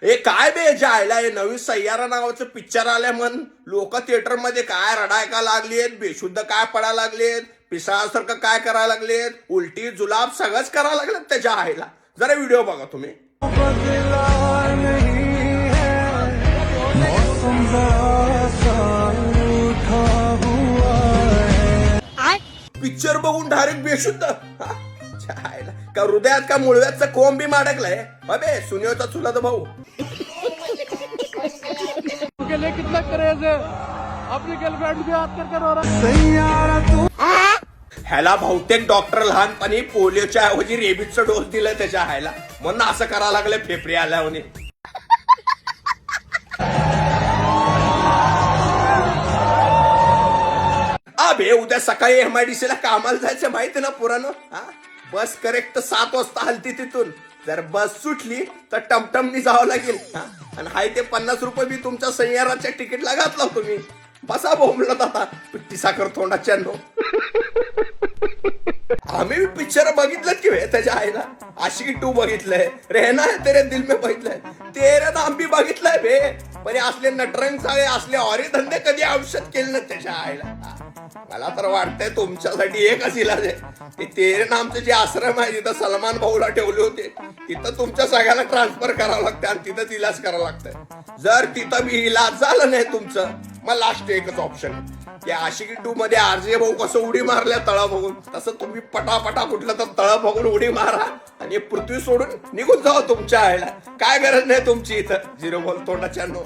हे काय बे जायला हे नवीन सय्यारा नावाचं पिक्चर आलंय म्हण लोक थिएटर मध्ये काय रडाय का लागलेत, बेशुद्ध काय पडायला लागलेत, पिसाळासारखं काय करायला लागलेत, उलटी जुलाब सगळंच करायला लागलेत त्याच्या आईला. जरा व्हिडिओ बघा तुम्ही. पिक्चर बघून डायरेक्ट बेशुद्ध का हृदयात का मुळव्याचा कोंब बी माडकलाय अबे सुनियोचा चुलत भाऊ. कितना क्रेज है अपनी गर्लफ्रेंड भी हाथ कर रो रहा. ह्याला बहुतेक डॉक्टर लहानपणी पोलिओच्या ऐवजी रेबीजचा डोस दिलाय त्याच्या हायला म्हणून असं करायला लागलं फेफरे आल्याने. अबे उद्या सकाळी MIDC ला कामाला जायचं माहिती ना पुरानं. बस करेक्ट 7 वाजता हलती तिथून. जर बस सुटली तर टमटमनी जावं लागेल आणि हाय ते 50 रुपये मी तुमच्या सय्याराच्या तिकीटला घातला तुम्ही. बसा बोंबलत आता पिट्टी साखर तोंडाच्या नो. आम्ही पिक्चर बघितलं की त्याच्या आईला. आशिकी 2 बघितलंय, रहना है तेरे दिल में बघितलंय, तेरे नाम बी बघितलंय बे. पण असले नटरंग साळे असले ऑरी धंदे कधी आयुष्यात केले ना त्याच्या आईला. मला तर वाटतंय तुमच्यासाठी एकच इलाज आहे. ते तेरे नामचे जे आश्रम आहे तिथं सलमान भाऊला ठेवले होते तिथं तुमच्या सगळ्याला ट्रान्सफर करावं लागतं आणि तिथंच इलाज करावं लागतंय. जर तिथं बी इलाज झालं नाही तुमचं मग लास्ट एकच ऑप्शन. या आशिकी 2 मध्ये RJ भाऊ कसं उडी मारल्या तळा बघून तसं तुम्ही पटापटा कुठलं तर तळ बघून उडी मारा आणि पृथ्वी सोडून निघून जावं तुमच्या आईला. काय गरज नाही तुमची इथं झिरो बॉल तोंडाच्या नो.